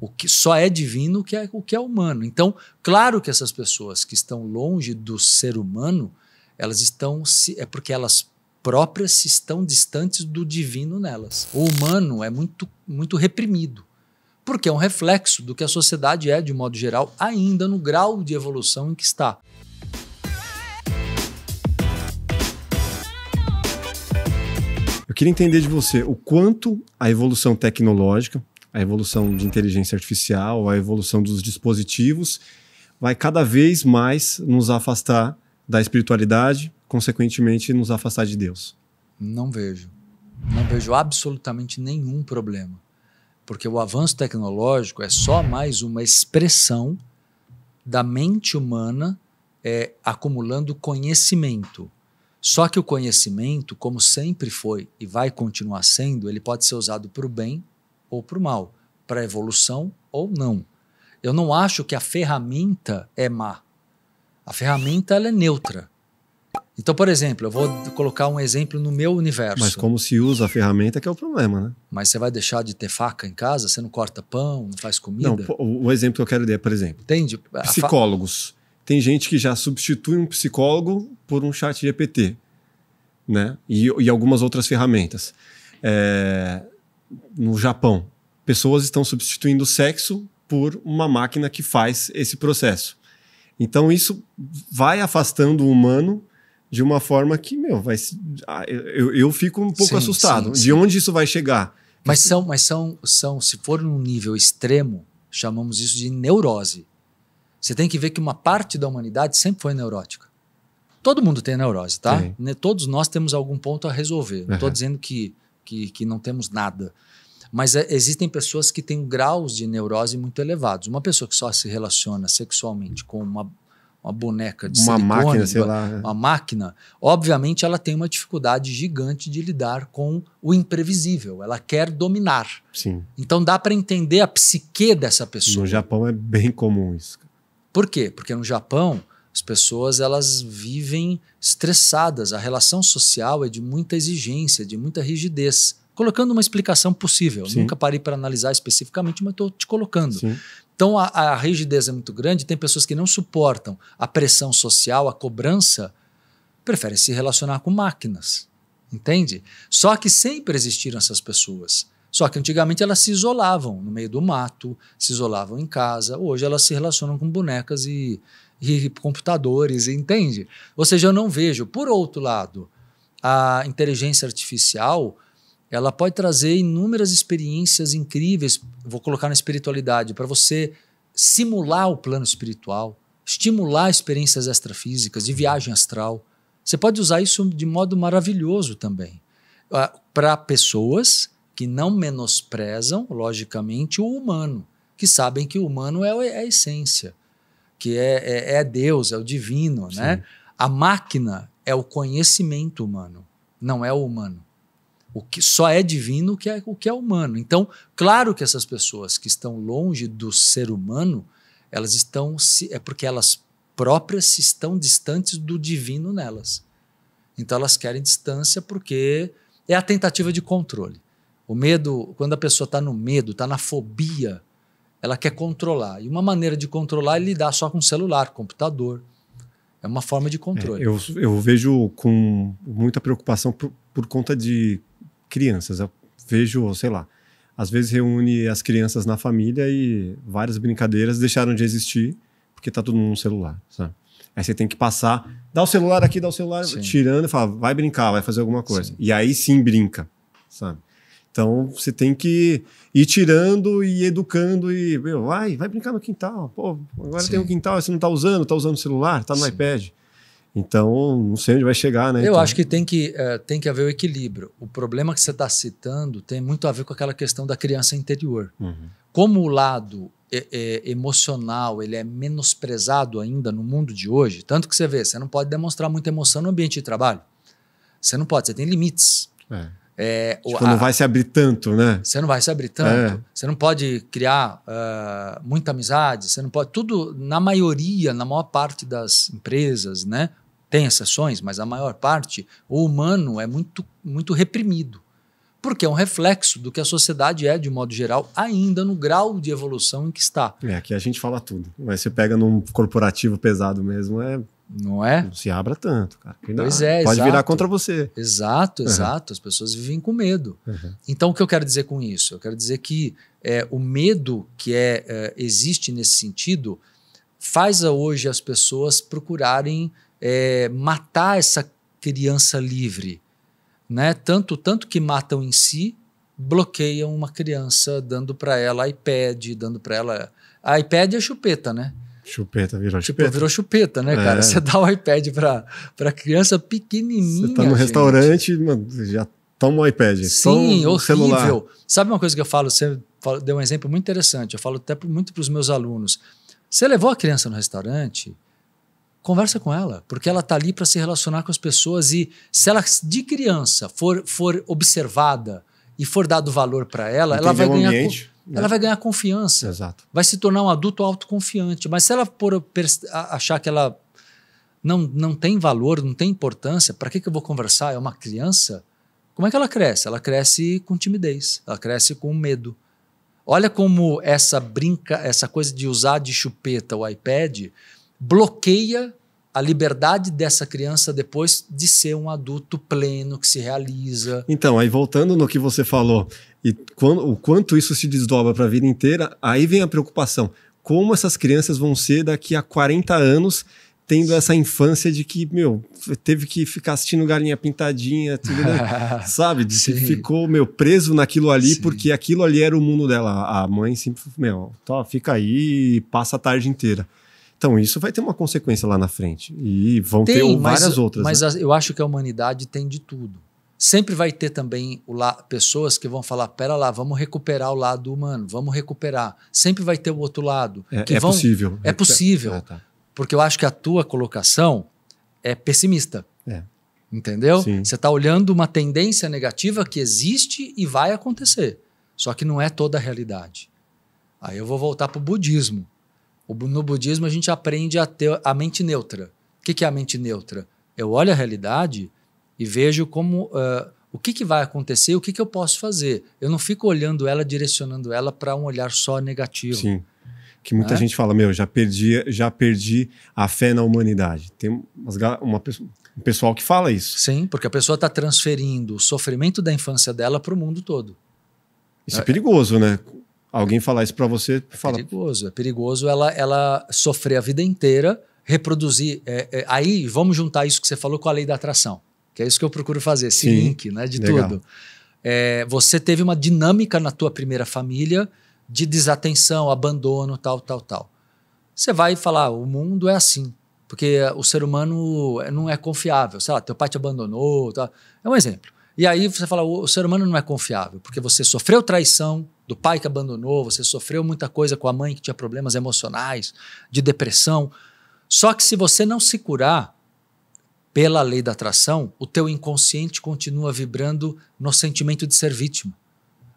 O que só é divino o que é humano. Então, claro que essas pessoas que estão longe do ser humano, elas estão é porque elas próprias se estão distantes do divino nelas. O humano é muito reprimido, porque é um reflexo do que a sociedade é, de modo geral, ainda no grau de evolução em que está. Eu queria entender de você o quanto a evolução tecnológica, a evolução de inteligência artificial, a evolução dos dispositivos vai cada vez mais nos afastar da espiritualidade, consequentemente nos afastar de Deus. Não vejo. Não vejo absolutamente nenhum problema. Porque o avanço tecnológico é só mais uma expressão da mente humana acumulando conhecimento. Só que o conhecimento, como sempre foi e vai continuar sendo, ele pode ser usado para o bem ou para o mal, para a evolução ou não. Eu não acho que a ferramenta é má. A ferramenta ela é neutra. Então, por exemplo, eu vou colocar um exemplo no meu universo. Mas como se usa a ferramenta que é o problema, né? Mas você vai deixar de ter faca em casa? Você não corta pão, não faz comida? Não, o exemplo que eu quero dar, por exemplo. Entende? Psicólogos. Tem gente que já substitui um psicólogo por um chat GPT, né? E algumas outras ferramentas. No Japão, pessoas estão substituindo o sexo por uma máquina que faz esse processo. Então isso vai afastando o humano de uma forma que, eu fico um pouco assustado. De onde isso vai chegar? Mas são, se for num nível extremo, chamamos isso de neurose. Você tem que ver que uma parte da humanidade sempre foi neurótica. Todo mundo tem neurose, tá? Sim. Todos nós temos algum ponto a resolver. Não estou dizendo que não temos nada. Mas existem pessoas que têm graus de neurose muito elevados. Uma pessoa que só se relaciona sexualmente com uma boneca de silicone, máquina, sei lá. Uma máquina, obviamente ela tem uma dificuldade gigante de lidar com o imprevisível. Ela quer dominar. Sim. Então dá para entender a psique dessa pessoa. No Japão é bem comum isso. Por quê? Porque no Japão as pessoas elas vivem estressadas. A relação social é de muita exigência, de muita rigidez. Colocando uma explicação possível. Sim. Nunca parei para analisar especificamente, mas estou te colocando. Sim. Então a rigidez é muito grande, tem pessoas que não suportam a pressão social, a cobrança, preferem se relacionar com máquinas, entende? Só que sempre existiram essas pessoas. Só que antigamente elas se isolavam no meio do mato, se isolavam em casa, hoje elas se relacionam com bonecas e computadores, entende? Ou seja, eu não vejo. Por outro lado, a inteligência artificial ela pode trazer inúmeras experiências incríveis, vou colocar na espiritualidade, para você simular o plano espiritual, estimular experiências extrafísicas, de viagem astral. Você pode usar isso de modo maravilhoso também, para pessoas que não menosprezam, logicamente, o humano, que sabem que o humano é a essência, que é Deus, é o divino, né? A máquina é o conhecimento humano, não é o humano. O que só é divino o que é humano. Então, claro que essas pessoas que estão longe do ser humano, elas estão é porque elas próprias se estão distantes do divino nelas. Então elas querem distância porque é a tentativa de controle. O medo, quando a pessoa está no medo, está na fobia, ela quer controlar. E uma maneira de controlar é lidar só com celular, computador. É uma forma de controle. Eu vejo com muita preocupação por conta de crianças. Eu vejo, sei lá, às vezes reúne as crianças na família e várias brincadeiras deixaram de existir porque tá todo mundo no celular, sabe? Aí você tem que passar, dá o celular aqui, dá o celular, sim, tirando e fala, vai brincar, vai fazer alguma coisa. Sim. E aí sim brinca, sabe? Então você tem que ir tirando e educando e, vai brincar no quintal. Pô, agora sim, tem um quintal, você não tá usando o celular, tá no sim, iPad. Então, não sei onde vai chegar, né? Eu acho que tem que haver o equilíbrio. O problema que você está citando tem muito a ver com aquela questão da criança interior. Uhum. Como o lado emocional ele é menosprezado ainda no mundo de hoje, tanto que você não pode demonstrar muita emoção no ambiente de trabalho. Você não pode, você tem limites. Não vai se abrir tanto, né? Você não vai se abrir tanto. Você não pode criar muita amizade. Você não pode. Tudo, na maior parte das empresas, né? Tem exceções, mas a maior parte, o humano é muito reprimido. Porque é um reflexo do que a sociedade é, de modo geral, ainda no grau de evolução em que está. Aqui a gente fala tudo. Mas você pega num corporativo pesado mesmo, não é? Não se abra tanto, cara. Pois é, pode exato. virar contra você. Exato. As pessoas vivem com medo. Então, o que eu quero dizer com isso? Eu quero dizer que o medo que existe nesse sentido faz hoje as pessoas procurarem matar essa criança livre. Né? Tanto que matam em si, bloqueiam uma criança, dando para ela iPad, dando para ela... A iPad é chupeta, né? Chupeta, virou chupeta. Virou chupeta, né, cara? Você dá o iPad para criança pequenininha. Você tá no restaurante, mano, já toma o iPad. Sim, toma horrível. Celular. Sabe uma coisa que eu falo? Você deu um exemplo muito interessante. Eu falo até muito para os meus alunos. Você levou a criança no restaurante, conversa com ela, porque ela está ali para se relacionar com as pessoas e se ela, de criança, for observada e for dado valor para ela, ela vai ganhar... Ela vai ganhar confiança. Exato. Vai se tornar um adulto autoconfiante. Mas se ela achar que ela não tem valor, não tem importância, para que eu vou conversar? É uma criança? Como é que ela cresce? Ela cresce com timidez, ela cresce com medo. Olha como essa coisa de usar de chupeta o iPad bloqueia a liberdade dessa criança depois de ser um adulto pleno, que se realiza. Então, aí voltando no que você falou, e o quanto isso se desdobra para a vida inteira, aí vem a preocupação. Como essas crianças vão ser daqui a 40 anos tendo essa infância de que, teve que ficar assistindo Galinha Pintadinha, tudo, né? Sabe? Ficou, preso naquilo ali, porque aquilo ali era o mundo dela. A mãe sempre, fica aí e passa a tarde inteira. Então, isso vai ter uma consequência lá na frente. E vão ter várias outras. Mas né? Eu acho que a humanidade tem de tudo. Sempre vai ter também pessoas que vão falar, pera lá, vamos recuperar o lado humano, vamos recuperar. Sempre vai ter o outro lado. Possível. É possível. Tá. Porque eu acho que a tua colocação é pessimista. Entendeu? Sim. Você está olhando uma tendência negativa que existe e vai acontecer. Só que não é toda a realidade. Aí eu vou voltar para o budismo. No budismo a gente aprende a ter a mente neutra. O que é a mente neutra? Eu olho a realidade e vejo como o que vai acontecer e o que eu posso fazer. Eu não fico olhando ela, direcionando ela para um olhar só negativo. Sim. Que muita gente fala, já perdi a fé na humanidade. Tem um pessoal que fala isso. Sim, porque a pessoa está transferindo o sofrimento da infância dela para o mundo todo. Isso é perigoso, né? Alguém falar isso para você... É perigoso ela sofrer a vida inteira, reproduzir... aí vamos juntar isso que você falou com a lei da atração, que é isso que eu procuro fazer, esse link, né, de legal. Tudo. Você teve uma dinâmica na tua primeira família de desatenção, abandono, tal. Você vai falar, o mundo é assim, porque o ser humano não é confiável. Sei lá, teu pai te abandonou, tal. É um exemplo. E aí você fala, o ser humano não é confiável, porque você sofreu traição do pai que abandonou, você sofreu muita coisa com a mãe que tinha problemas emocionais, de depressão. Só que se você não se curar pela lei da atração, o teu inconsciente continua vibrando no sentimento de ser vítima.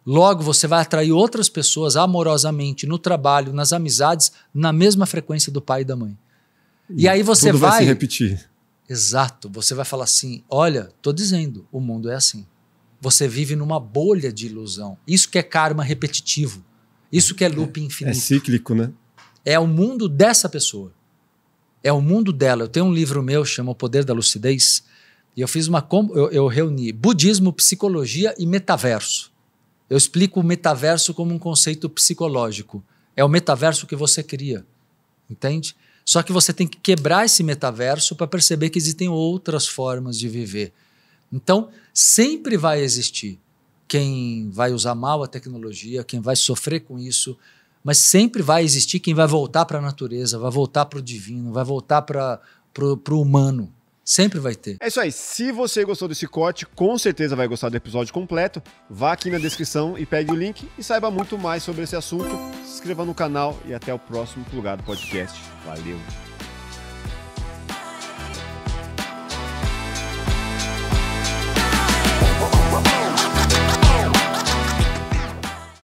Logo, você vai atrair outras pessoas amorosamente, no trabalho, nas amizades, na mesma frequência do pai e da mãe. E aí você tudo vai se repetir. Exato. Você vai falar assim, olha, tô dizendo, o mundo é assim. Você vive numa bolha de ilusão. Isso que é karma repetitivo. Isso que é loop infinito. É cíclico, né? É o mundo dessa pessoa. É o mundo dela. Eu tenho um livro meu, chama O Poder da Lucidez, e eu reuni budismo, psicologia e metaverso. Eu explico o metaverso como um conceito psicológico. É o metaverso que você cria, entende? Só que você tem que quebrar esse metaverso para perceber que existem outras formas de viver. Então, sempre vai existir quem vai usar mal a tecnologia, quem vai sofrer com isso, mas sempre vai existir quem vai voltar para a natureza, vai voltar para o divino, vai voltar para o humano. Sempre vai ter. É isso aí. Se você gostou desse corte, com certeza vai gostar do episódio completo. Vá aqui na descrição e pegue o link e saiba muito mais sobre esse assunto. Se inscreva no canal e até o próximo Plugado Podcast. Valeu!